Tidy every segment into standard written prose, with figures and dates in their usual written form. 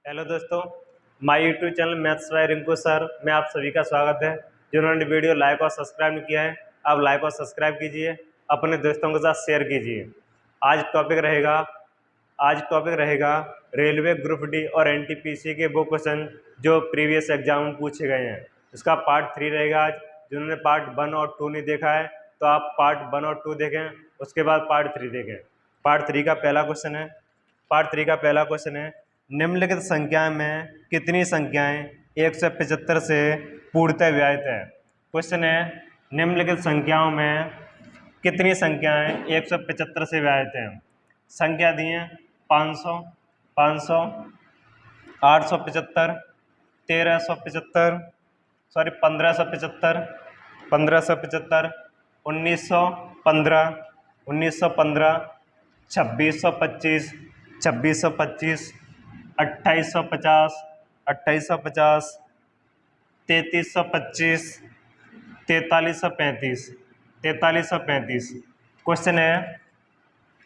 Hello दोस्तों, my YouTube channel maths by Rinku sir में आप सभी का स्वागत है। जिन्होंने वीडियो लाइक और सब्सक्राइब नहीं किया है, आप लाइक और सब्सक्राइब कीजिए, अपने दोस्तों के साथ शेयर कीजिए। आज टॉपिक रहेगा रेलवे ग्रुप डी और एनटीपीसी के वो क्वेश्चन जो प्रीवियस एग्जाम में पूछे गए हैं। इसका पार्ट 3 रहेगा आज। जिन्होंने पार्ट 1 और 2 नहीं देखा है तो आप पार्ट 1 और 2 देखें, उसके बाद पार्ट 3 देखें। पार्ट 3 का पहला क्वेश्चन है निम्नलिखित संख्या में कितनी संख्याएं 175 से पूर्णतः विभाजित है। क्वेश्चन है निम्नलिखित संख्याओं में कितनी संख्याएं 175 से विभाजित हैं। संख्या दी है 500, 500, 875, 1375, 1575, 1575, 1915, 1915, 2625, 2625, 2850, 2850, 3325, 4335, 4335। क्वेश्चन है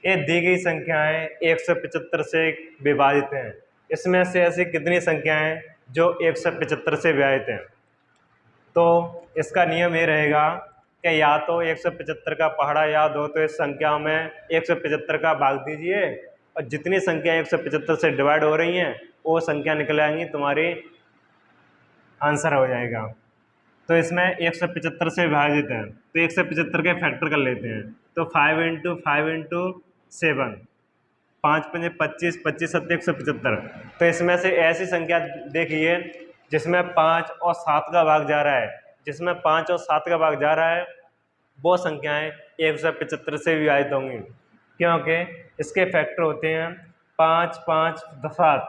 ये दी गई संख्याएं 175 से विभाजित हैं। इसमें से ऐसी कितनी संख्याएं जो 175 से विभाजित हैं। तो इसका नियम ये रहेगा कि या तो 175 का पहाड़ा याद हो तो इस संख्या में 175 का भाग दीजिए और जितनी संख्या 175 से डिवाइड हो रही हैं वो संख्या निकल आएंगी, तुम्हारी आंसर हो जाएगा। तो इसमें 175 से विभाजित है तो 175 के फैक्टर कर लेते हैं। तो 5 × 5 × 7, 5 × 5 = 25, 25 × 7 = 175। तो इसमें से ऐसी संख्या देखिए जिसमें 5 और 7 का भाग जा रहा है, जिसमें 5 और 7 का भाग जा रहा है वो संख्याएं 175 से विभाजित होंगी, क्योंकि इसके फैक्टर होते हैं 5, 5, 7।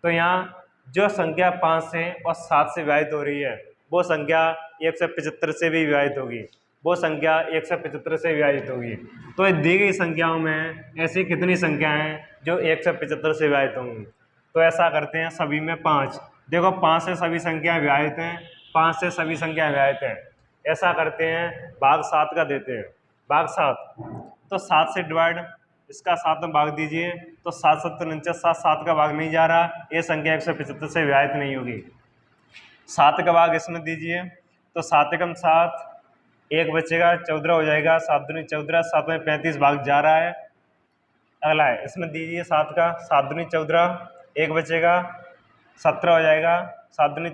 तो यहाँ जो संख्या 5 से और 7 से विभाजित हो रही है वो संख्या 175 से भी विभाजित होगी, वो संख्या 175 से विभाजित होगी। तो दी गई संख्याओं में ऐसी कितनी संख्याएं हैं जो 175 से विभाजित होंगी। तो ऐसा करते हैं सभी में 5। देखो 5 से सभी संख्या विभाजित हैं, 5 से सभी संख्या विभाजित हैं। ऐसा करते हैं भाग 7 का देते हैं, भाग 7। तो 7 से डिवाइड इसका 7 में भाग दीजिए तो 7 7 49, 7 का भाग नहीं जा रहा, ये संख्या 175 से विभाजित नहीं होगी। 7 का भाग इसमें दीजिए तो 7 × 7, 1 बचेगा, 14 हो जाएगा, 7 दूनी 14, 7 में 35 भाग जा रहा है। अगला है इसमें दीजिए 7 का, 7 दूनी 14, 1 बचेगा, 17 हो जाएगा, 7 दूनी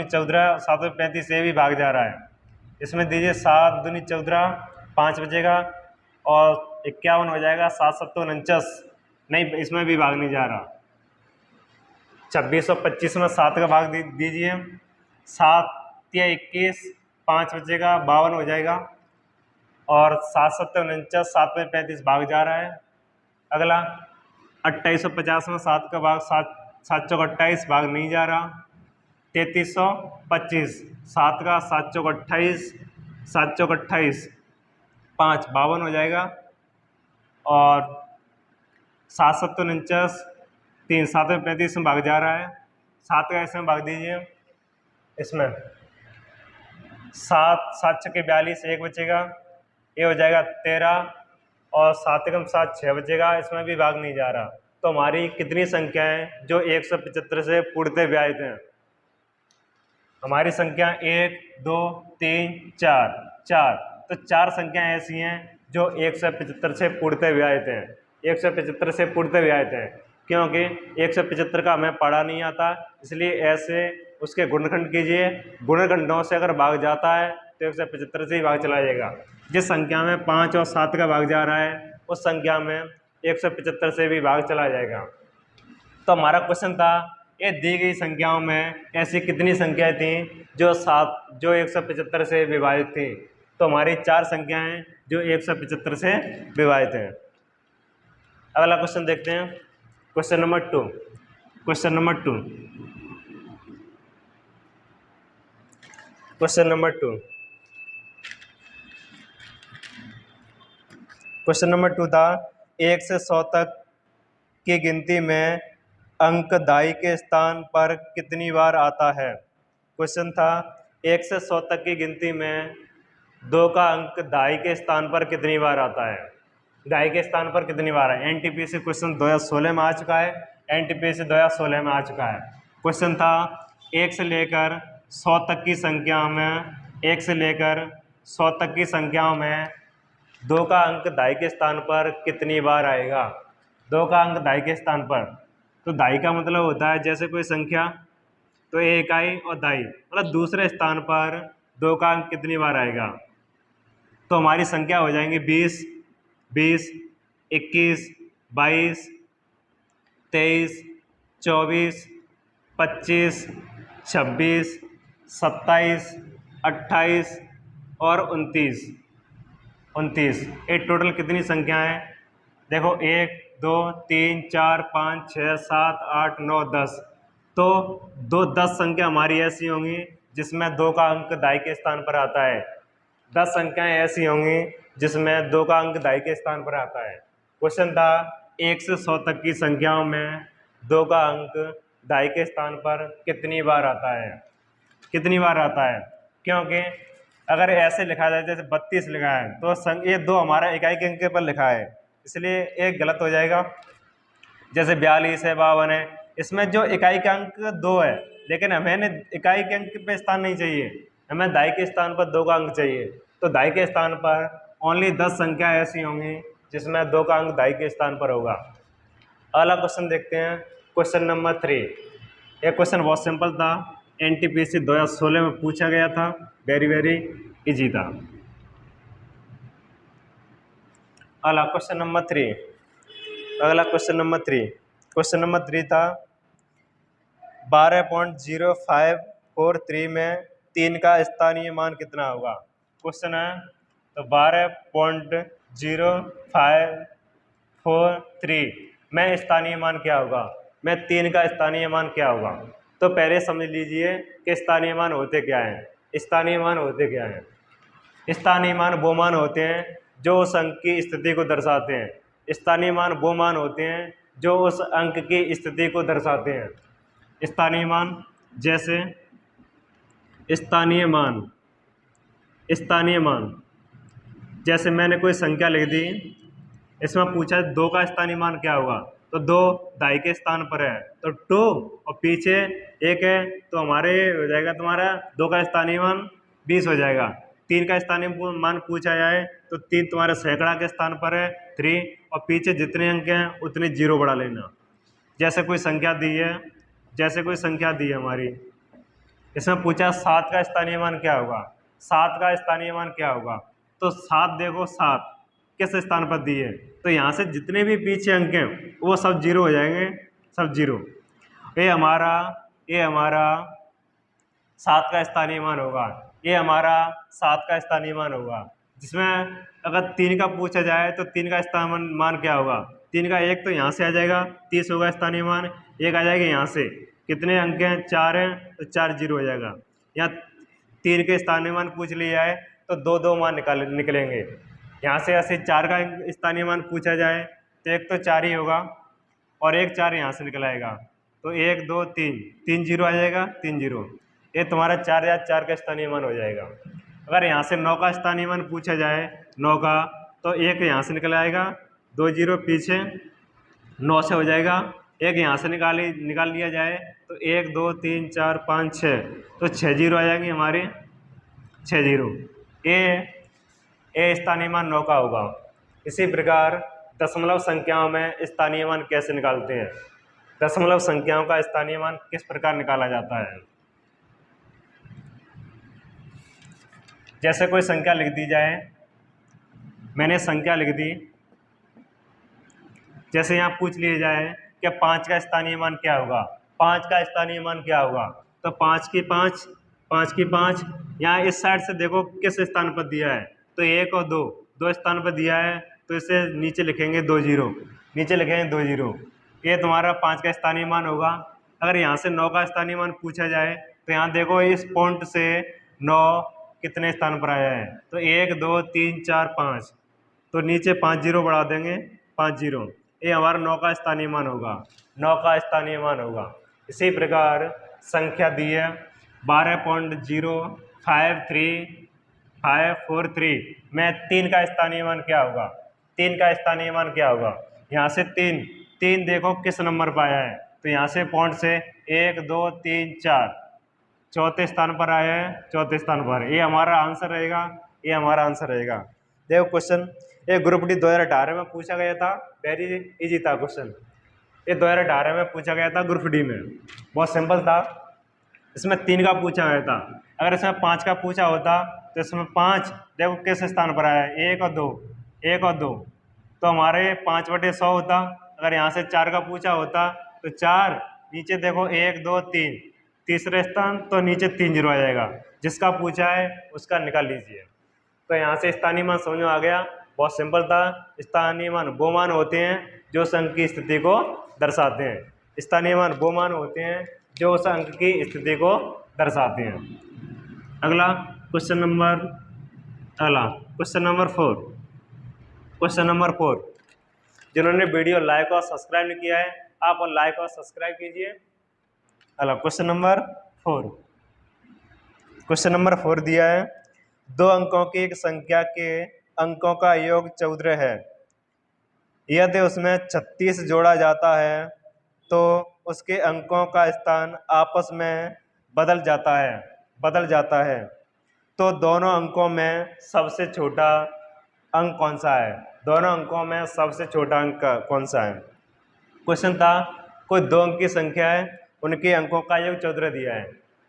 14, 7 में 35 ये भी भाग जा रहा है। इसमें दीजिए 7 दूनी 14, 5 बचेगा और 51 हो जाएगा, 7 7 49, नहीं इसमें भी भाग नहीं जा रहा। 2625 में 7 का भाग दीजिए, 7 या 21, 5 बचेगा, 52 हो जाएगा और 7 7 49, 7 में 35 भाग जा रहा है। अगला 2850 में 7 का भाग 7 7 चौक 28 भाग नहीं जा रहा। 3325, 7 का 7 चौक 28, 7 चौक 28, 5 52 हो जाएगा और 7 7 49, 3 7 में 35 में भाग जा रहा है। 7 का इसमें भाग दीजिए, इसमें 7 7 छक्के 42, 1 बचेगा, ये हो जाएगा 13 और 7 × 7 6 बचेगा, इसमें भी भाग नहीं जा रहा। तो हमारी कितनी संख्याएं जो 175 से पूर्णतः विभाजित हैं। हमारी संख्या 1 2 3 4 4। तो 4 संख्याएं ऐसी हैं जो 175 से पूर्णतः विभाजित हैं, 175 से पूर्णतः विभाजित हैं, क्योंकि 175 का हमें पढ़ा नहीं आता, इसलिए ऐसे उसके गुणनखंड कीजिए। गुणनखंडों से अगर भाग जाता है तो 175 से ही भाग चला जाएगा। जिस संख्या में 5 और 7 का भाग जा रहा है उस संख्या में 175 से भी भाग चला जाएगा। तो हमारा क्वेश्चन था ये दी गई संख्याओं में ऐसी कितनी संख्याएं थी जो 175 से विभाजित थी। तो हमारी 4 संख्याएं जो 175 से विभाजित हैं। अगला क्वेश्चन देखते हैं, question number 2। Question number 2 question number 2 question number 2 था 1 से 100 तक की गिनती में अंक दाई के स्थान पर कितनी बार आता है। क्वेश्चन था 1 से 100 तक की गिनती में 2 का अंक दाई के स्थान पर कितनी बार आता है। दाई के स्थान पर कितनी बार है। एनटीपीसी क्वेश्चन 2016 में आ चुका है, एनटीपीसी 2016 में आ चुका है। क्वेश्चन था 1 से लेकर 100 तक की संख्याओं में 1 से लेकर 100 तक की संख्याओं में 2 का अंक दाई के स्थान पर कितनी बार आएगा। 2 का अंक दाई के स्थान पर, तो दाई का मतलब होता है जैसे कोई संख्या, तो ये इकाई और दाई मतलब दूसरे स्थान पर 2 का अंक कितनी बार आएगा। तो हमारी संख्या हो जाएंगी 20, 20, 21, 22, 23, 24, 25, 26, 27, 28 और 29। ये टोटल कितनी संख्या है। देखो 1, 2, 3, 4, 5, 6, 7, 8, 9, 10। तो 10 संख्या हमारी ऐसी होंगी जिसमें 2 का अंक दाई के स्थान पर आता है। 10 संख्याएं ऐसी होंगी जिसमें 2 का अंक दाई के स्थान पर आता है। क्वेश्चन था 1 से 100 तक की संख्याओं में 2 का अंक दाई के स्थान पर कितनी बार आता है। कितनी बार आता है, क्योंकि अगर ऐसे लिखा जाए जैसे 32 लिखा है तो ये 2 हमारा इकाई के अंक पर लिखा है, इसलिए एक गलत हो जाएगा। जैसे 42 है, 52 है, इसमें जो इकाई का अंक 2 है, लेकिन हमें इकाई के अंक पे स्थान नहीं चाहिए, हमें दाई के स्थान पर 2 का अंक चाहिए। तो दाई के स्थान पर ओनली 10 संख्या ऐसी होंगी जिसमें 2 का अंक दाई के स्थान पर होगा। अगला क्वेश्चन देखते हैं, क्वेश्चन नंबर 3। यह क्वेश्चन बहुत सिंपल था, एनटीपीसी 2016 में पूछा गया था, वेरी इजी था। अगला क्वेश्चन नंबर 3। अगला क्वेश्चन नंबर 3 था 12.0543 में 3 का स्थानीय मान कितना होगा। क्वेश्चन है तो 12.0543 में स्थानीय मान क्या होगा, में 3 का स्थानीय मान क्या होगा। तो पहले समझ लीजिए कि स्थानीय मान होते क्या हैं। स्थानीय मान होते क्या हैं। स्थानीय मान वो मान होते हैं जो उस अंक की स्थिति को दर्शाते हैं। स्थानीय मान वो मान होते हैं जो उस अंक की स्थिति को दर्शाते हैं। स्थानीय मान जैसे स्थानीय मान जैसे मैंने कोई संख्या लिख दी, इसमें पूछा 2 का स्थानीय मान क्या होगा, तो 2 दाई के स्थान पर है तो 2 और पीछे 1 है तो हमारे हो जाएगा तुम्हारा 2 का स्थानीय मान 20 हो जाएगा। 3 का स्थानीय मान पूछा जाए तो 3 तुम्हारे सैकड़ा के स्थान पर है 3, और पीछे जितने अंक हैं उतने 0 बढ़ा लेना। जैसे कोई संख्या दी है हमारी, इसमें पूछा 7 का स्थानीय मान क्या होगा। 7 का स्थानीय मान क्या होगा, तो 7 देखो 7 किस स्थान पर दी है, तो यहाँ से जितने भी पीछे अंक हैं वो सब 0 हो जाएंगे, सब 0। ये हमारा 7 का स्थानीय मान होगा, ये हमारा 7 का स्थानीय मान होगा। जिसमें अगर 3 का पूछा जाए तो 3 का स्थानीय मान क्या होगा। 3 का 1 तो यहाँ से आ जाएगा, 30 होगा स्थानीय मान, 1 आ जाएगा यहाँ से, कितने अंक हैं 4 हैं तो 4 0 हो जाएगा। यहाँ 3 के स्थानीय मान पूछ लिया है तो 2 मान निकलेंगे। यहाँ से ऐसे 4 का स्थानीय मान पूछा जाए तो 1 तो 4 ही होगा और 1 4 यहाँ से निकल आएगा, तो 1 2 3 0 आ जाएगा, 3 0। ये तुम्हारा 4 या 4 का स्थानीय मान हो जाएगा। अगर यहाँ से 9 का स्थानीय मान पूछा जाए 9 का, तो 1 यहाँ से निकल आएगा, 2 0 पीछे 9 से हो जाएगा, 1 यहाँ से निकाल लिया जाए तो 1 2 3 4 5 6, तो 6 0 आ जाएंगे हमारे, 6 0। ये स्थानीय मान 9 का होगा। इसी प्रकार दशमलव संख्याओं में स्थानीय मान कैसे निकालते हैं। दशमलव संख्याओं का स्थानीय मान किस प्रकार निकाला जाता है। जैसे कोई संख्या लिख दी जाए, मैंने संख्या लिख दी, जैसे यहाँ पूछ लिया जाए कि 5 का स्थानीय मान क्या होगा। 5 का स्थानीय मान क्या होगा, तो 5 की 5 यहाँ इस साइड से देखो किस स्थान पर दिया है, तो 1 और 2 स्थान पर दिया है, तो इसे नीचे लिखेंगे 2 0, नीचे लिखेंगे 2 0। ये तुम्हारा 5 का स्थानीय मान होगा। अगर यहाँ से 9 का स्थानीय मान पूछा जाए तो यहाँ देखो इस पॉइंट से 9 कितने स्थान पर आया है, तो 1 2 3 4 5, तो नीचे 5 0 बढ़ा देंगे, 5 0। ये हमारा 9 का स्थानीय मान होगा, 9 का स्थानीय मान होगा। इसी प्रकार संख्या दी है 12.053543 में 3 का स्थानीय मान क्या होगा। 3 का स्थानीय मान क्या होगा, यहाँ से 3 3 देखो किस नंबर पर आया है, तो यहाँ से पॉइंट से 1 2 3 4 चौथे स्थान पर आया है, चौथे स्थान पर। ये हमारा आंसर रहेगा, ये हमारा आंसर रहेगा। देखो क्वेश्चन, ये ग्रुप डी 2018 में पूछा गया था, वेरी इजी था क्वेश्चन। ये 2018 में पूछा गया था ग्रुप डी में, बहुत सिंपल था। इसमें 3 का पूछा गया था, अगर इसमें 5 का पूछा होता तो इसमें 5 देखो किस स्थान पर आया है, 1 और 2, 1 और 2, तो हमारे 5/100 होता। अगर यहाँ से 4 का पूछा होता तो 4 नीचे देखो 1 2 3 तीसरे स्थान, तो नीचे 3 जीरो आ जाएगा। जिसका पूछा है उसका निकाल लीजिए। तो यहाँ से स्थानीय मान समझ में आ गया, बहुत सिंपल था। स्थानीय मान वो मान होते हैं जो उस अंक की स्थिति को दर्शाते हैं। स्थानीय मान वो मान होते हैं जो उस अंक की स्थिति को दर्शाते हैं। अगला क्वेश्चन नंबर 4। क्वेश्चन नंबर 4, जिन्होंने वीडियो लाइक और सब्सक्राइब नहीं किया है, आप लाइक और सब्सक्राइब कीजिए। अगला क्वेश्चन नंबर 4, क्वेश्चन नंबर 4 दिया है, 2 अंकों की एक संख्या के अंकों का योग 14 है। यदि उसमें 36 जोड़ा जाता है तो उसके अंकों का स्थान आपस में बदल जाता है। तो दोनों अंकों में सबसे छोटा अंक कौन सा है? दोनों अंकों में सबसे छोटा अंक कौन सा है? क्वेश्चन था, कोई 2 अंक की संख्या है, उनके अंकों का योग 14 दिया है।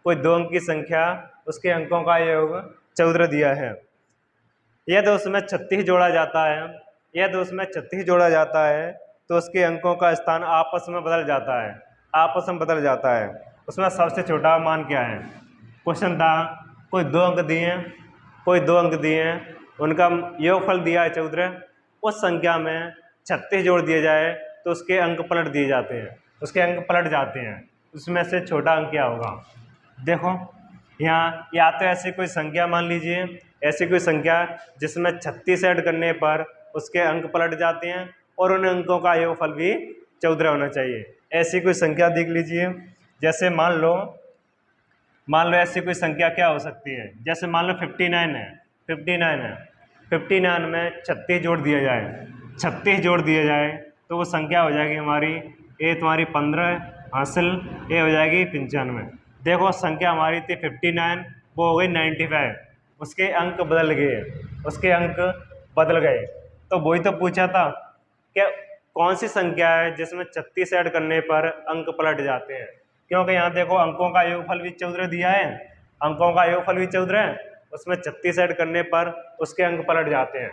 कोई 2 अंक की संख्या, उसके अंकों का योग 14 दिया है। यदि उसमें 36 जोड़ा जाता है, तो उसके अंकों का स्थान आपस में बदल जाता है। उसमें सबसे छोटा मान क्या है? क्वेश्चन था, कोई 2 अंक दिए हैं, उनका योगफल दिया है 14, उस संख्या में 36 जोड़ दिए जाए तो उसके अंक पलट जाते हैं। उसमें से छोटा अंक क्या होगा? देखो यहाँ, या तो ऐसी कोई संख्या मान लीजिए, ऐसी कोई संख्या जिसमें 36 ऐड करने पर उसके अंक पलट जाते हैं और उन अंकों का योगफल भी 14 होना चाहिए। ऐसी कोई संख्या देख लीजिए, जैसे मान लो ऐसी कोई संख्या क्या हो सकती है, जैसे मान लो 59 है। 59 में 36 जोड़ दिया जाए तो वो संख्या हो जाएगी हमारी, ये तुम्हारी 15 हासिल, ये हो जाएगी 95। देखो संख्या हमारी थी 59, वो हो गई 95, उसके अंक बदल गए। तो वही तो पूछा था कि कौन सी संख्या है जिसमें 36 ऐड करने पर अंक पलट जाते हैं, क्योंकि यहाँ देखो अंकों का योगफल भी 14 दिया है, उसमें 36 ऐड करने पर उसके अंक पलट जाते हैं।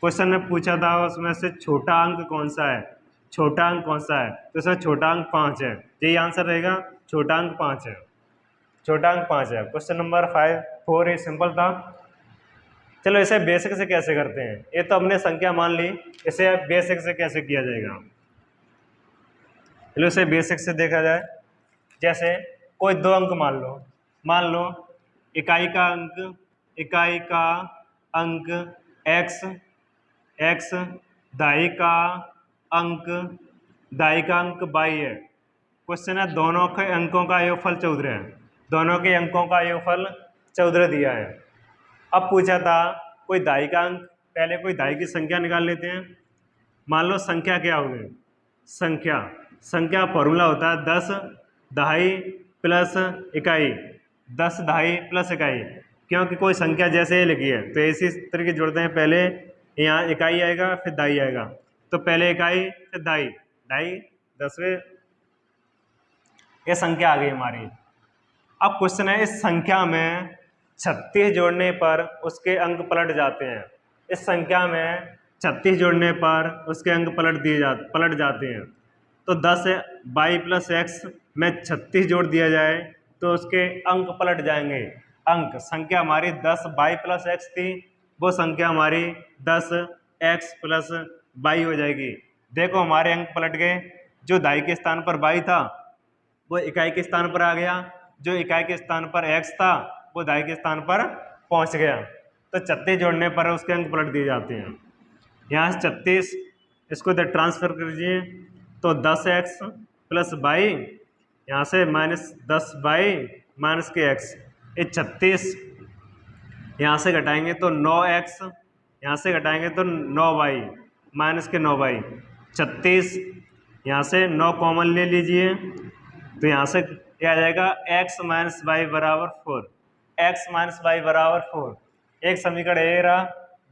क्वेश्चन में पूछा था उसमें से छोटा अंक कौन सा है, तो इसमें छोटा अंक 5 है, यही आंसर रहेगा, छोटा अंक 5 है। क्वेश्चन नंबर 4 सिंपल था। चलो इसे बेसिक से कैसे करते हैं, ये तो हमने संख्या मान ली, इसे बेसिक से कैसे किया जाएगा? चलो इसे बेसिक से देखा जाए। जैसे कोई 2 अंक मान लो इकाई का अंक x, दहाई का अंक y है। क्वेश्चन है, दोनों के अंकों का योगफल 14 है, दिया है। अब पूछा था कोई दहाई का अंक, पहले कोई दहाई की संख्या निकाल लेते हैं। मान लो संख्या क्या होगी, संख्या फॉर्मूला होता है 10 दहाई प्लस इकाई, क्योंकि कोई संख्या जैसे ही लिखी है तो इसी तरीके जोड़ते हैं, पहले यहाँ इकाई आएगा फिर दहाई आएगा, तो पहले इकाई फिर दहाई, 10वें, ये संख्या आ गई हमारी। अब क्वेश्चन है, इस संख्या में 36 जोड़ने पर उसके अंक पलट जाते हैं। इस संख्या में 36 जोड़ने पर उसके अंक पलट जाते हैं। तो 10 y प्लस एक्स में 36 जोड़ दिया जाए तो उसके अंक पलट जाएंगे। संख्या हमारी 10 y प्लस एक्स थी, वो संख्या हमारी 10 x प्लस y हो जाएगी। देखो हमारे अंक पलट गए, जो दहाई के स्थान पर y था वो इकाई के स्थान पर आ गया, जो इकाई के स्थान पर x था वो दहाई के स्थान पर पहुंच गया। तो 36 जोड़ने पर उसके अंक पलट दिए जाते हैं। यहाँ से 36 इसको इधर ट्रांसफर कीजिए तो 10x प्लस y, यहाँ से माइनस 10y माइनस के x, ये 36 यहाँ से घटाएंगे तो 9x, यहाँ से घटाएंगे तो 9y माइनस के 9y, 36 यहाँ से 9 कॉमन ले लीजिए, तो यहाँ से क्या आ जाएगा, x माइनस वाई बराबर 4, x माइनस वाई बराबर 4। एक समीकरण ए रहा,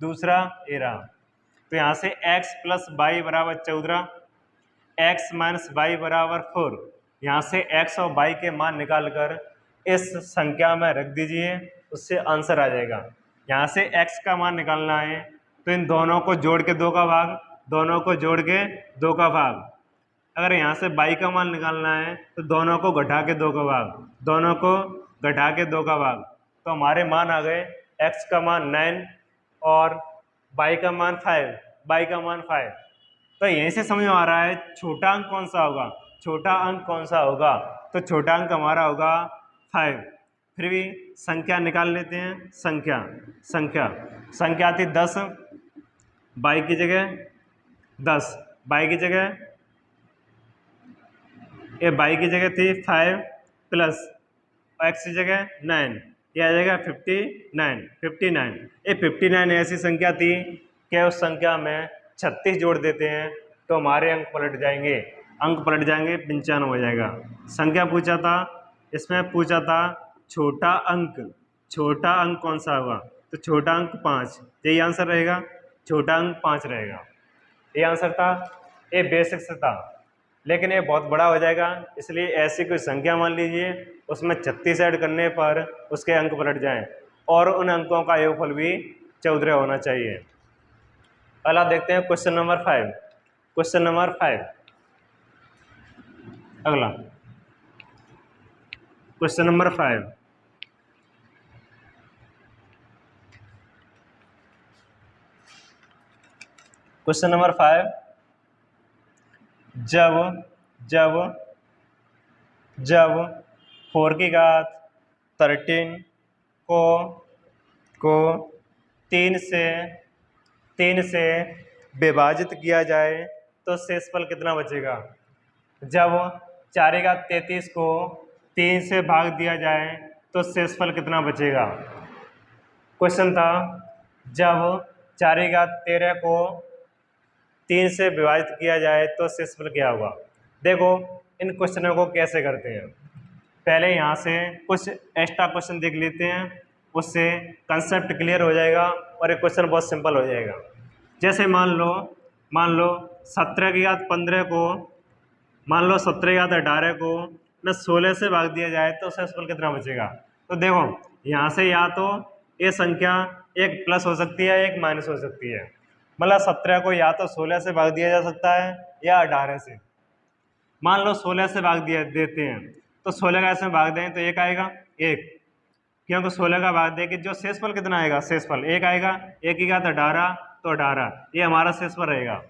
दूसरा ए रहा, तो यहाँ से x प्लस वाई बराबर 14, x माइनस वाई बराबर 4। यहाँ से x और y के मान निकालकर इस संख्या में रख दीजिए, उससे आंसर आ जाएगा। यहाँ से x का मान निकालना है, तो इन दोनों को जोड़ के 2 का भाग, दोनों को जोड़ के 2 का भाग। अगर यहाँ से y का मान निकालना है तो दोनों को घटा के 2 का भाग, दोनों को घटा के 2 का भाग। तो हमारे मान आ गए, x का मान 9 और y का मान 5, y का मान 5। तो यहीं से समझ में आ रहा है छोटा अंक कौन सा होगा, छोटा अंक कौन सा होगा, तो छोटा अंक हमारा होगा 5। फिर भी संख्या निकाल लेते हैं, संख्या थी 10, y की जगह 10, y की जगह ये y की जगह थी 5 प्लस x की जगह 9, ये आ जाएगा 59। ये 59 ऐसी संख्या थी कि उस संख्या में 36 जोड़ देते हैं तो हमारे अंक पलट जाएंगे, 95 हो जाएगा। संख्या पूछा था, इसमें पूछा था छोटा अंक कौन सा होगा, तो छोटा अंक 5, यही आंसर रहेगा, छोटा अंक 5 रहेगा। ये आंसर था, ये बेसिक से था, लेकिन ये बहुत बड़ा हो जाएगा, इसलिए ऐसी कोई संख्या मान लीजिए उसमें 36 ऐड करने पर उसके अंक पलट जाएं और उन अंकों का योगफल भी 14 होना चाहिए। अगला देखते हैं क्वेश्चन नंबर 5। अगला क्वेश्चन नंबर 5। क्वेश्चन नंबर 5, जब 4 की घात 13 को 3 से विभाजित किया जाए तो शेषफल कितना बचेगा। जब 4 की घात 33 को 3 से भाग दिया जाए तो शेषफल कितना बचेगा। क्वेश्चन था जब 4 की घात 13 को 3 से विभाजित किया जाए तो शेषफल क्या होगा। देखो इन क्वेश्चनों को कैसे करते हैं, पहले यहाँ से कुछ एक्स्ट्रा क्वेश्चन देख लेते हैं, उससे कंसेप्ट क्लियर हो जाएगा और एक क्वेश्चन बहुत सिंपल हो जाएगा। जैसे मान लो 17 की घात 15 को, मान लो 17 की घात 18 को न 16 से भाग दिया जाए तो शेषफल कितना बचेगा। तो देखो यहाँ से या तो ये संख्या एक प्लस हो सकती है, एक माइनस हो सकती है। मतलब 17 को या तो 16 से भाग दिया जा सकता है या 18 से। मान लो 16 से भाग देते हैं तो 16 का इसमें भाग दें तो एक आएगा, एक, क्योंकि 16 का भाग दे के जो शेषफल कितना आएगा, शेषफल एक आएगा, एक की घात 18 तो 18, ये हमारा शेषफल रहेगा।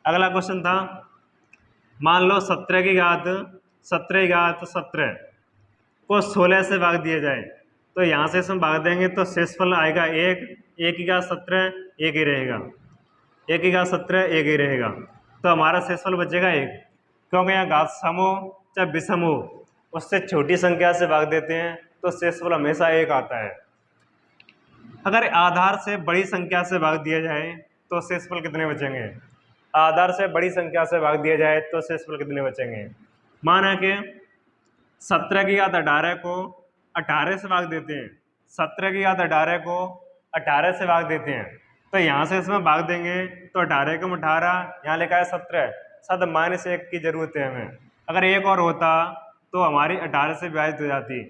अगला क्वेश्चन था मान लो 17 की घात 17 को 16 से भाग दिया जाए तो यहाँ से इसमें भाग देंगे तो शेषफल आएगा एक की घात 17 एक ही रहेगा, एक की घात 17 एक ही रहेगा। तो हमारा शेषफल बचेगा एक, क्योंकि यहाँ घात सम हो चाहे विषम हो उससे छोटी संख्या से भाग देते हैं तो शेषफल हमेशा एक आता है। अगर आधार से बड़ी संख्या से भाग दिया जाए तो शेषफल कितने बचेंगे। आधार से बड़ी संख्या से भाग दिया जाए तो शेषफल कितने बचेंगे। माना कि 17 की घात 18 को 18 से भाग देते हैं, 17 की घात 18 को 18 से भाग देते हैं तो यहाँ से इसमें भाग देंगे तो 18 को 18, यहाँ लिखा है 17, साथ -1 की ज़रूरत है हमें। अगर एक और होता तो हमारी 18 से विभाजित हो जाती,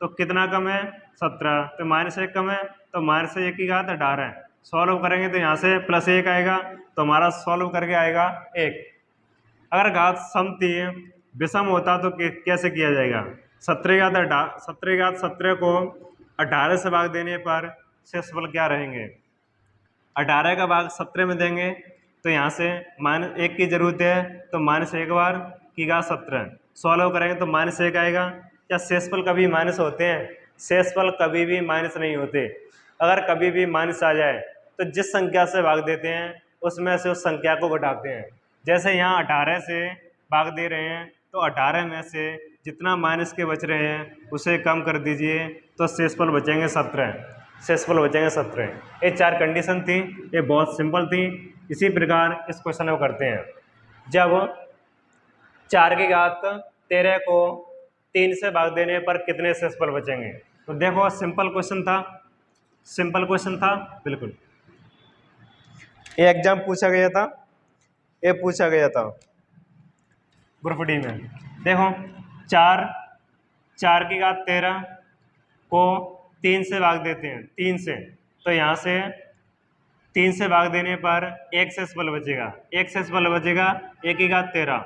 तो कितना कम है 17, तो -1 कम है तो -1 की घात 18। सॉल्व करेंगे तो यहाँ से +1 आएगा तो हमारा सॉल्व करके आएगा 1। अगर घात सम थी विषम होता तो कैसे किया जाएगा। 17 की घात 17 को 18 से भाग देने पर शेषफल क्या रहेंगे। 18 का भाग 17 में देंगे तो यहाँ से -1 की ज़रूरत है तो -1 बार की घात 17। सॉल्व करेंगे तो -1 आएगा। क्या शेषफल कभी माइनस होते हैं। शेषफल कभी भी माइनस नहीं होते। अगर कभी भी माइनस आ जाए तो जिस संख्या से भाग देते हैं उसमें से उस संख्या को घटाते हैं। जैसे यहाँ 18 से भाग दे रहे हैं तो 18 में से जितना माइनस के बच रहे हैं उसे कम कर दीजिए तो शेषफल बचेंगे 17। शेषफल बचेंगे 17। ये 4 कंडीशन थी, ये बहुत सिंपल थी। इसी प्रकार इस क्वेश्चन को करते हैं। जब 4 की घात 13 को 3 से भाग देने पर कितने शेषफल बचेंगे। तो देखो सिंपल क्वेश्चन था, सिंपल क्वेश्चन था बिल्कुल। ये एग्जाम पूछा गया था, ये पूछा गया था ग्रुप डी में। देखो 4 की घात 13 को 3 से भाग देते हैं, 3 से, तो यहाँ से 3 से भाग देने पर एक शेषफल बचेगा, एक शेषफल बचेगा 1 की घात 13,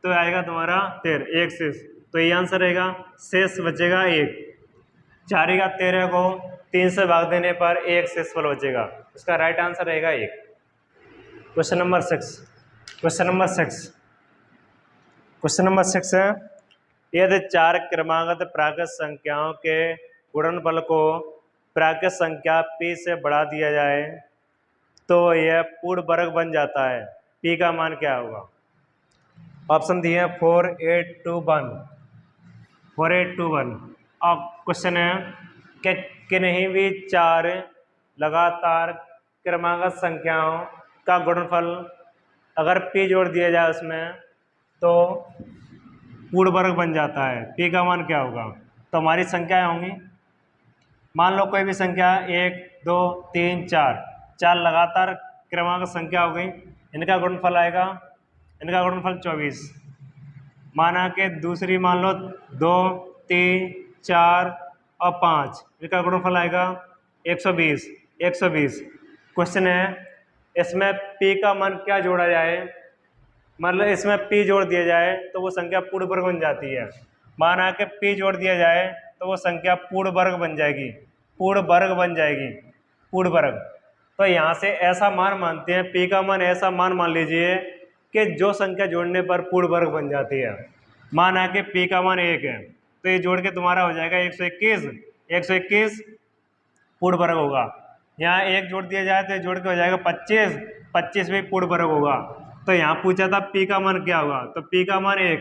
तो आएगा तुम्हारा 13 एक शेष, तो ये आंसर रहेगा, शेष बचेगा 1। 4 की घात 13 को 3 से भाग देने पर एक शेषफल बचेगा, उसका राइट आंसर रहेगा 1। Question number 6, question number 6, question number 6 है, यदि 4 क्रमागत प्राकृत संख्याओं के गुणनफल को प्राकृत संख्या p से बढ़ा दिया जाए तो यह पूर्ण वर्ग बन जाता है, p का मान क्या होगा। ऑप्शन दिए हैं 4, 8, 2, 1, 4, 8, 2, 1। अब क्वेश्चन है कि किन्हीं भी 4 लगातार क्रमागत संख्याओं का गुणनफल अगर p जोड़ दिया जाए उसमें तो पूर्ण वर्ग बन जाता है, p का मान क्या होगा। तो हमारी संख्याएं होंगी, मान लो कोई भी संख्या 1, 2, 3, 4 लगातार क्रमांक संख्या हो गई, इनका गुणनफल आएगा, इनका गुणनफल 24। माना कि दूसरी मान लो 2, 3, 4 और 5, इनका गुणनफल आएगा 120, 120। क्वेश्चन है इसमें p का मान क्या जोड़ा जाए, मतलब इसमें p जोड़ दिया जाए तो वो संख्या पूर्ण वर्ग बन जाती है। माना कि p जोड़ दिया जाए तो वो संख्या पूर्ण वर्ग बन जाएगी, पूर्ण वर्ग बन जाएगी, पूर्ण वर्ग। तो यहाँ से ऐसा मान मानते हैं, p का मान ऐसा मान मान लीजिए कि जो संख्या जोड़ने पर पूर्ण वर्ग बन जाती है। माना कि p का मान 1 है तो ये जोड़ के तुम्हारा हो जाएगा 121, 121 पूर्ण वर्ग होगा। यहाँ 1 जोड़ दिया जाए तो ये जोड़ के हो जाएगा 25, 25 भी पूर्ण वर्ग होगा। तो यहाँ पूछा था p का मान क्या होगा, तो p का मान 1,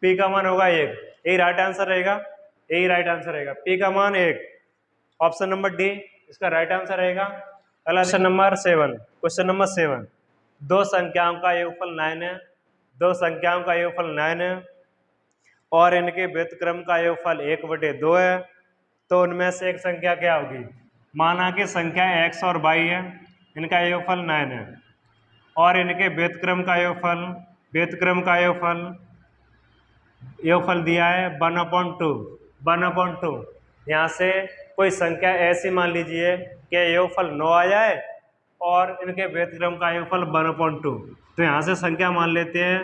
p का मान होगा 1, यही राइट आंसर रहेगा, यही राइट आंसर रहेगा, p का मान 1। ऑप्शन नंबर डी इसका राइट आंसर रहेगा। अगला क्वेश्चन नंबर 7, क्वेश्चन नंबर 7, दो संख्याओं का योगफल 9 है, दो संख्याओं का योगफल 9 है और इनके व्युत्क्रम का योगफल 1/2 है, तो उनमें से एक संख्या क्या होगी। माना कि संख्या x और y है, इनका योगफल 9 है और इनके व्युत्क्रम का योगफल, व्युत्क्रम का योगफल दिया है 1/2, 1/2। यहाँ से कोई संख्या ऐसी मान लीजिए कि योगफल 9 आ जाए और इनके व्युत्क्रम का योगफल 1/2, तो यहाँ से संख्या मान लेते हैं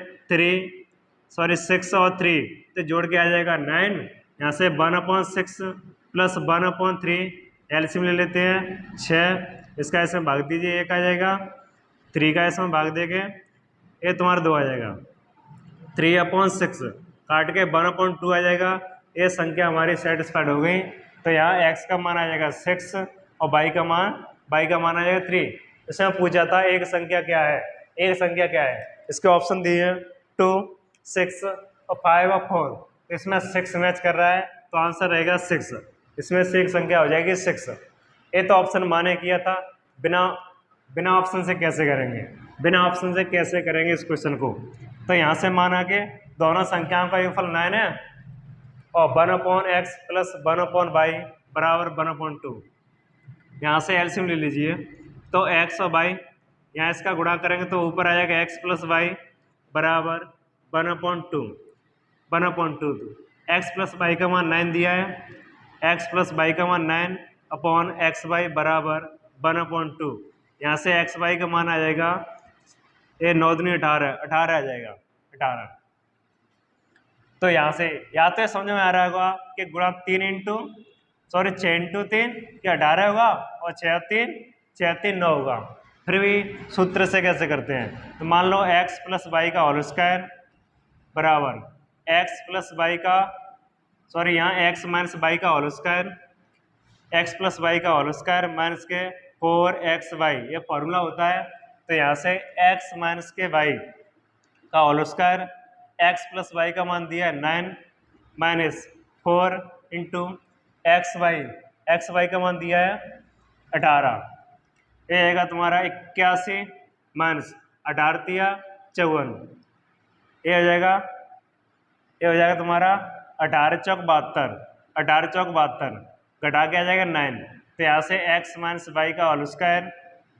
6 और 3, तो जोड़ के आ जाएगा 9। यहाँ से 1/6 प्लस 1/3 एलसीएम ले लेते हैं 6, इसका इसमें भाग दीजिए 1 आ जाएगा, 3 का इसमें भाग देंगे ये तुम्हारा 2 आ जाएगा, 3/6 काट के 1/2 आ जाएगा। ये संख्या हमारी सेटिस्फाइड हो गई। तो यहाँ x का मान आ जाएगा 6 और y का मान आ जाएगा 3। इसमें पूछा था एक संख्या क्या है, एक संख्या क्या है, इसके ऑप्शन दिए हैं 2, 6 और 5 और 4। इसमें 6 मैच कर रहा है तो आंसर रहेगा 6, इसमें से एक संख्या हो जाएगी 6। ये तो ऑप्शन माने किया था, बिना ऑप्शन से कैसे करेंगे, बिना ऑप्शन से कैसे करेंगे इस क्वेश्चन को। तो यहाँ से माना कि दोनों संख्याओं का योगफल 9 है और 1/x प्लस 1/y बराबर 1/2। यहाँ से एलसीएम ले लीजिए, तो x और y यहाँ इसका गुणा करेंगे तो ऊपर आ जाएगा x प्लस y बराबर 1/2, 1/2। x प्लस y का मान 9 दिया है, x प्लस y का मान 9/xy बराबर 1/2। यहाँ से xy का मान आ जाएगा, ये 9 दूनी 18, 18 आ जाएगा, 18। तो यहाँ से या तो समझ में आ रहा होगा कि गुणा 6 इंटू 3 क्या 18 होगा और 6 3 9 होगा। फिर भी सूत्र से कैसे करते हैं, तो मान लो x प्लस वाई का होल स्क्वायर बराबर x प्लस वाई का, सॉरी यहाँ x माइनस वाई का whole square, x plus y का होल स्क्वायर माइनस के 4xy, ये फॉर्मूला होता है। तो यहाँ से x माइनस के y का whole square, x plus y का मान दिया है 9 माइनस 4 इंटू एक्स वाई का मान दिया है 18। ये आएगा तुम्हारा 81 माइनस 18 दिया 54, ये आ जाएगा ये हो जाएगा तुम्हारा 18 चौक 72, 18 चौक 72 घटा के आ जाएगा 9। तो यहाँ से x माइनस वाई का होल स्क्वायर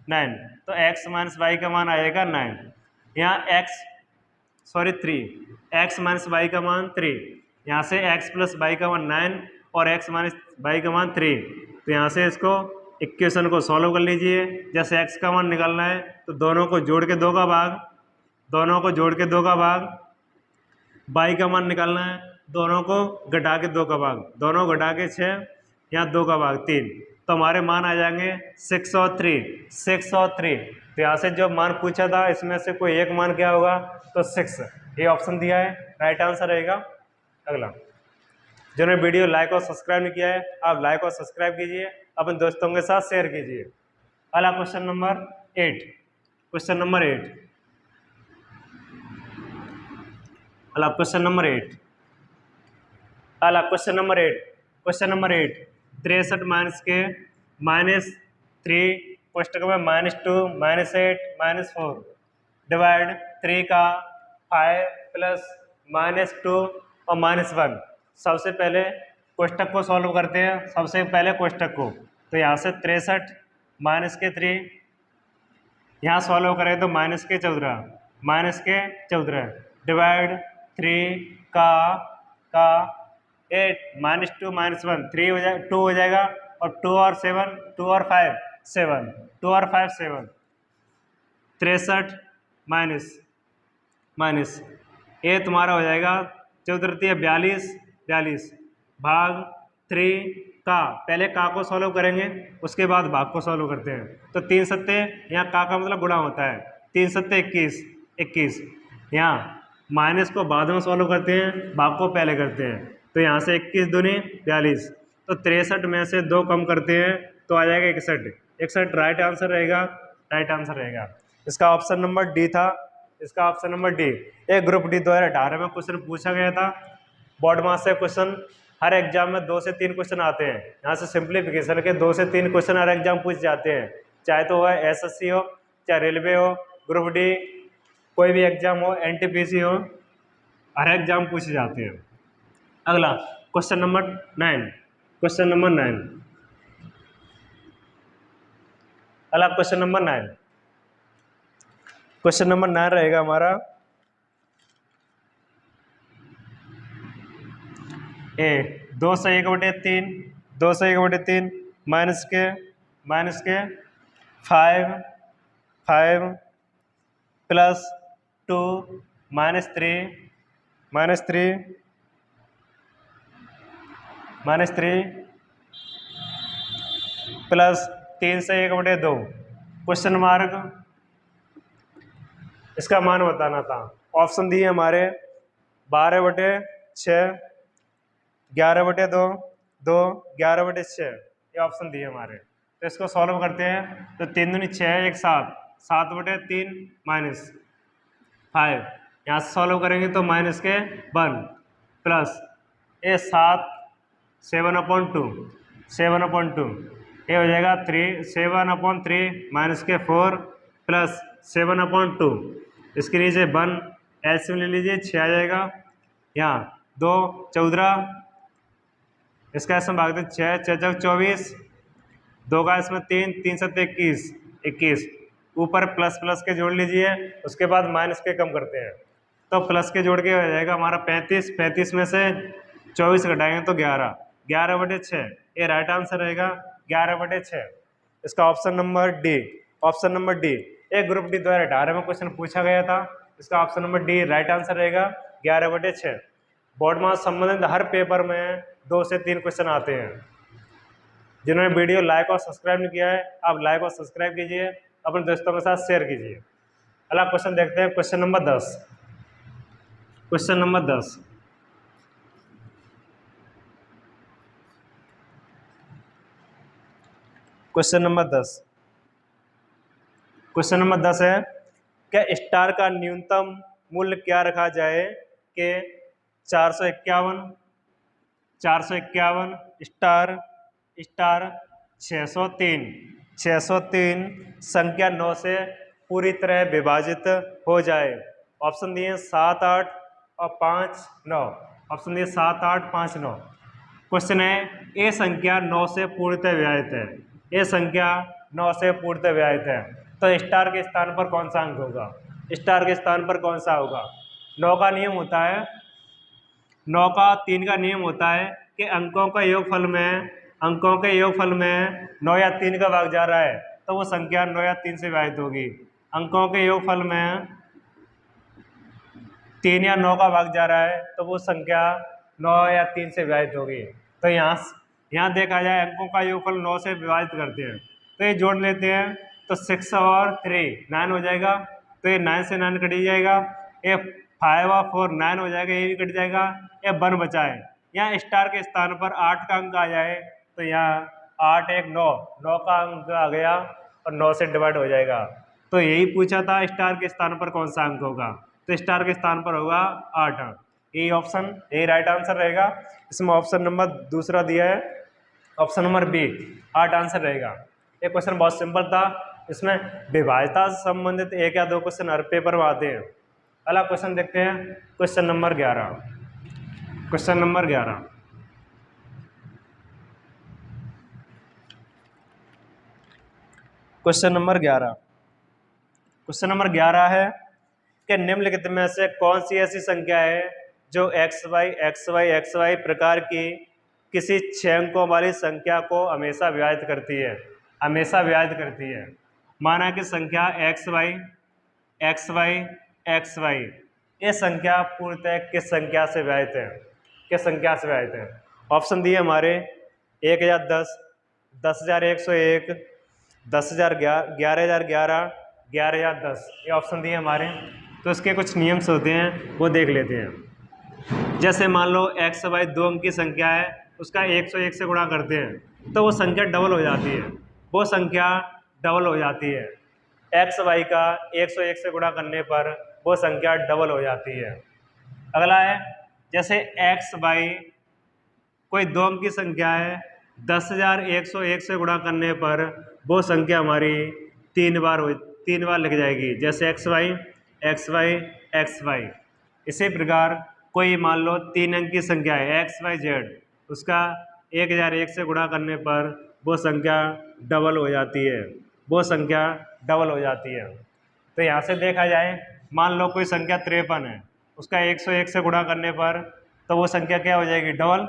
9, तो x माइनस वाई का मान आएगा 9। यहाँ x माइनस वाई का मान 3, यहाँ से x प्लस वाई का मान 9 और x माइनस वाई का मान 3। तो यहाँ से इसको इक्वेशन को सॉल्व कर लीजिए। जैसे x का मान निकालना है तो दोनों को जोड़ के 2 का भाग, दोनों को जोड़ के 2 का भाग, y का मान निकालना है दोनों को घटा के 2 का भाग, दोनों घटा के 6, यहाँ 2 का भाग 3। तो हमारे मान आ जाएंगे 6 और 3। तो यहाँ से जो मान पूछा था इसमें से कोई एक मान क्या होगा, तो 6, ये ऑप्शन दिया है, राइट आंसर रहेगा। अगला, जिन्होंने वीडियो लाइक और सब्सक्राइब नहीं किया है आप लाइक और सब्सक्राइब कीजिए, अपने दोस्तों के साथ शेयर कीजिए। अगला क्वेश्चन नंबर 8, क्वेश्चन नंबर 8, अगला क्वेश्चन नंबर 8, अगला question number 8, question number 8, 63 minus के -3 कोष्टक में -2 -8 -4 डिवाइड 3 का 5 प्लस -2 और -1। सबसे पहले कोष्टक को सॉल्व करते हैं, सबसे पहले कोष्टक को। तो यहाँ से 63 माइनस के 3, यहाँ सॉल्व करें तो -14 डिवाइड 3 का 8 -2 -1 3 हो जाएगा, 2 हो जाएगा, और 2 और 7 2 और 5 7 2 और 5 7 63 माइनस ये तुम्हारा हो जाएगा 14 42 भाग 3 का, पहले का को सॉल्व करेंगे उसके बाद भाग को सॉल्व करते हैं। तो 3 सत्ते, यहाँ का मतलब गुणा होता है, 3 सत्ते 21, यहाँ माइनस को बाद में सॉल्व करते हैं, भाग को पहले करते हैं। तो यहाँ से 21 दूनी 42, तो 63 में से 2 कम करते हैं तो आ जाएगा 61 राइट आंसर रहेगा। इसका ऑप्शन नंबर डी था, इसका ऑप्शन नंबर डी। एक ग्रुप डी 2018 में क्वेश्चन पूछा गया था, बोर्ड मास से क्वेश्चन हर एग्जाम में 2 से 3 क्वेश्चन आते हैं। यहाँ से सिंप्लीफिकेशन के 2 से 3 क्वेश्चन हर एग्जाम पूछ जाते हैं, चाहे तो वह एसएससी हो, चाहे रेलवे हो, ग्रुप डी कोई भी एग्जाम हो, एनटीपीसी हो, हर एग्जाम पूछे जाते हैं। अगला क्वेश्चन नंबर 9, क्वेश्चन नंबर 9, अगला क्वेश्चन नंबर 9, क्वेश्चन नंबर 9 रहेगा हमारा ए 2 से 1/3 माइनस के 5 प्लस 2 -3 प्लस 3 से 1/2 क्वेश्चन मार्क। इसका मान बताना था। ऑप्शन दिए हमारे 12/6, 11/2, 11/6, ये ऑप्शन दिए हमारे। तो इसको सॉल्व करते हैं तो 3 दूनी 6, 1 7, 7/3 माइनस 5, यहाँ से सॉल्व करेंगे तो माइनस के 1 प्लस ये 7/2 ये हो जाएगा 7/3 माइनस के 4 प्लस 7/2, इसके नीचे 1 एलसीएम ले लीजिए, 6 आ जाएगा, यहाँ 2 14, इसका इसमें भाग दे 6 6 24, 2 का इसमें 3 7 21, ऊपर प्लस के जोड़ लीजिए, उसके बाद माइनस के कम करते हैं। तो प्लस के जोड़ के हो जाएगा हमारा 35 में से 24 घटाएंगे तो 11/6, ये राइट आंसर रहेगा 11/6। इसका ऑप्शन नंबर डी, एक ग्रुप डी 2018 में क्वेश्चन पूछा गया था, इसका option number D right answer रहेगा 11/6। बोर्ड मास संबंधित हर पेपर में 2 से 3 क्वेश्चन आते हैं। जिन्होंने वीडियो लाइक और सब्सक्राइब नहीं किया है आप लाइक और सब्सक्राइब कीजिए, अपने दोस्तों के साथ शेयर कीजिए। अगला क्वेश्चन देखते हैं, question number 10, question number 10, question number 10, question number 10 है, क्या स्टार का न्यूनतम मूल्य क्या रखा जाए कि 451 स्टार 603 संख्या 9 से पूरी तरह विभाजित हो जाए। ऑप्शन दिए 7 8 और 5 9। Option D 7, 8, 5, 9। क्वेश्चन है ए संख्या 9 से पूर्णतः विभाजित है। ए संख्या 9 से पूर्णतः विभाजित है, तो स्टार के स्थान पर कौन सा अंक होगा? स्टार के स्थान पर कौन सा होगा? 9 का नियम होता है, 9 का 3 का नियम होता है कि अंकों के योगफल में 9 या 3 का भाग जा रहा है तो वो संख्या 9 या 3 से विभाजित होगी। अंकों के योगफल में 3 या 9 का भाग जा रहा है तो वो संख्या 9 या 3 से विभाजित होगी। तो यहाँ देखा जाए अंकों का योगफल 9 से विभाजित करते हैं, तो ये जोड़ लेते हैं तो 6 और 3 9 हो जाएगा, तो ये 9 से 9 कट जाएगा। ये 5 और 4 9 हो जाएगा, ये भी कट जाएगा। ये 1 बचा है। यहाँ स्टार के स्थान पर 8 का अंक आ जाए तो यहाँ 8 1 9 9 का अंक आ गया और 9 से डिवाइड हो जाएगा। तो यही पूछा था स्टार के स्थान पर कौन सा अंक होगा, तो स्टार के स्थान पर होगा 8। यही ऑप्शन, यही राइट आंसर रहेगा। इसमें ऑप्शन नंबर दूसरा दिया है, ऑप्शन नंबर बी 8 आंसर रहेगा। ये क्वेश्चन बहुत सिंपल था, इसमें विभाज्यता से संबंधित 1 या 2 क्वेश्चन हर पेपर में आते हैं। अगला क्वेश्चन देखते हैं, question number 11। Question number 11 question number 11 question number 11 है कि निम्नलिखित में से कौन सी ऐसी संख्या है जो xy प्रकार की किसी 6 अंकों वाली संख्या को हमेशा विभाजित करती है, हमेशा विभाजित करती है। माना कि संख्या xy ये संख्या पूर्णतः किस संख्या से विभाजित है, किस संख्या से विभाजित है? ऑप्शन दिए हमारे 1010, 10,101, 10,011, 11,011, 11,010, ये ऑप्शन दिए हमारे। तो इसके कुछ नियम्स होते हैं, वो देख लेते हैं। जैसे मान लो xy 2 अंक की संख्या है, उसका 101 से गुणा करते हैं तो वो संख्या डबल हो जाती है, वो संख्या डबल हो जाती है। xy का 101 से गुणा करने पर वो संख्या डबल हो जाती है। अगला है जैसे xy कोई 2 अंक की संख्या है, 10,101 से गुणा करने पर वो संख्या हमारी 3 बार लिख जाएगी, जैसे xy। इसी प्रकार कोई मान लो 3 अंक की संख्या है xyz, उसका 1001 से गुणा करने पर वो संख्या डबल हो जाती है, वो संख्या डबल हो जाती है। तो यहाँ से देखा जाए, मान लो कोई संख्या 53 है, उसका 101 से गुणा करने पर तो वो संख्या क्या हो जाएगी? डबल।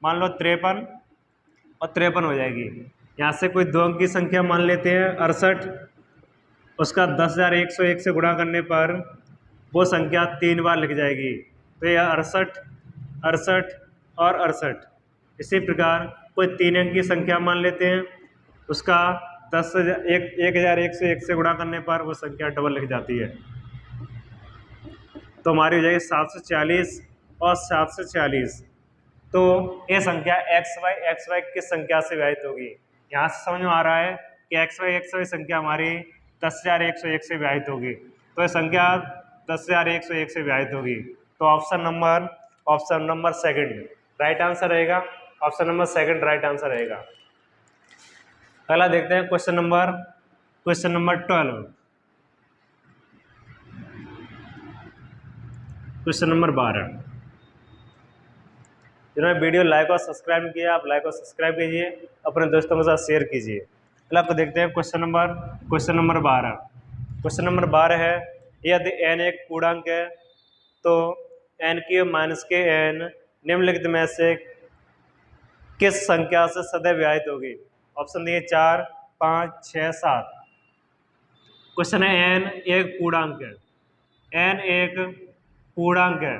मान लो 53 और 53 हो जाएगी। यहाँ से कोई 2 अंक की संख्या मान लेते हैं 68, उसका 10,101 से गुणा करने पर वो संख्या 3 बार लिख जाएगी, तो यह 68 और 68। इसी प्रकार कोई 3 अंक की संख्या मान लेते हैं, उसका 1,101 से गुणा करने पर वो संख्या डबल लिख जाती है, तो हमारी हो जाएगी 740 और 740। तो ये संख्या xy किस संख्या से विभाजित होगी? यहाँ से समझ में आ रहा है कि xy संख्या हमारी 10,101 से विभाजित होगी, तो ये संख्या 10,101 से विभाजित होगी। तो option number second right answer रहेगा, option number second right answer रहेगा। अगला देखते हैं क्वेश्चन नंबर 12। Question number 12। जिन्होंने वीडियो लाइक और सब्सक्राइब किया, आप लाइक और सब्सक्राइब कीजिए, अपने दोस्तों के साथ शेयर कीजिए। अगला को देखते हैं क्वेश्चन नंबर 12। क्वेश्चन नंबर 12 है, यदि n एक पूर्णांक है तो n³ - निम्नलिखित में से किस संख्या से सदैव विभाजित होगी? ऑप्शन दिए 4, 5, 6, 7। क्वेश्चन है n एक पूर्णांक है, n एक पूर्णांक है,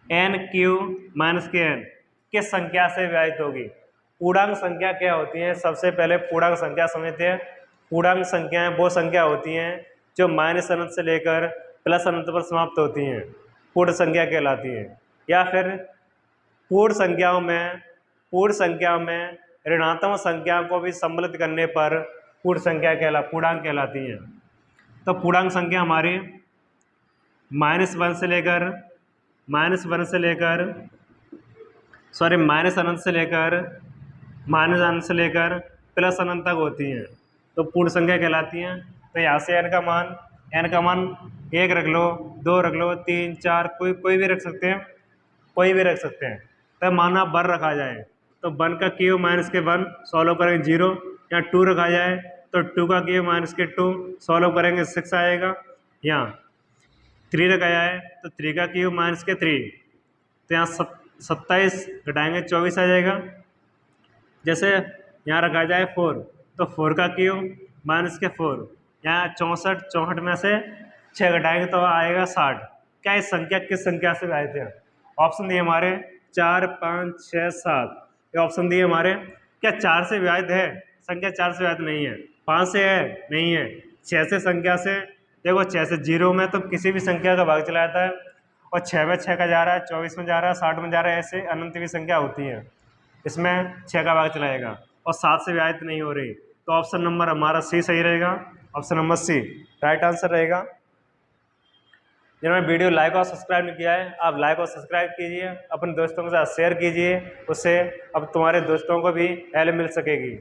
n³ - किस संख्या से विभाजित होगी? पूर्णांक संख्या क्या होती है? सबसे पहले पूर्णांक संख्या समझते हैं। पूर्णांक संख्याएं वो संख्या होती हैं जो -अनंत से लेकर +अनंत पर समाप्त होती हैं, पूर्ण संख्या कहलाती हैं। या फिर पूर्ण संख्याओं में ऋणात्मक संख्या को भी सम्मिलित करने पर पूर्णांक कहलाती हैं। तो पूर्णांक संख्या हमारी -अनंत से लेकर +अनंत तक होती हैं, तो पूर्ण संख्या कहलाती हैं। तो यहाँ से n का मान 1 रख लो, 2 रख लो, 3, 4 कोई भी रख सकते हैं। कोई भी रख सकते हैं। तो माना 1 रखा जाए तो 1 का क्यूब माइनस के 1 सॉल्व करेंगे 0, या 2 रखा जाए तो 2 का क्यूब माइनस के 2 सॉल्व करेंगे 6 आएगा, या 3 रखा जाए तो 3 का क्यूब माइनस के 3, तो यहाँ 27 घटाएंगे 24 आ जाएगा। जैसे यहाँ रखा जाए 4 तो 4 का क्यूब माइनस के 4, यहाँ 64 में से 6 घटाएंगे तो आएगा 60। क्या इस संख्या किस संख्या से विभाजित है? ऑप्शन दिए हमारे 4, 5, 6, 7, ये ऑप्शन दिए हमारे। क्या 4 से विभाजित है? संख्या 4 से विभाजित नहीं है। 5 से है? नहीं है। 6 से संख्या से, देखो 6 से 0 में तो किसी भी संख्या का भाग चला जाता है, और 6 में 6 का जा रहा है, 24 में जा रहा है, 60 में जा रहा है, ऐसे अनंत भी संख्या होती है, इसमें 6 का भाग चलाएगा, और 7 से विभाजित नहीं हो रही, तो ऑप्शन नंबर हमारा सी सही रहेगा। Option number C right answer रहेगा। जिन्होंने वीडियो लाइक और सब्सक्राइब नहीं किया है, आप लाइक और सब्सक्राइब कीजिए, अपने दोस्तों के साथ शेयर कीजिए, उससे अब तुम्हारे दोस्तों को भी हेल्प मिल सकेगी।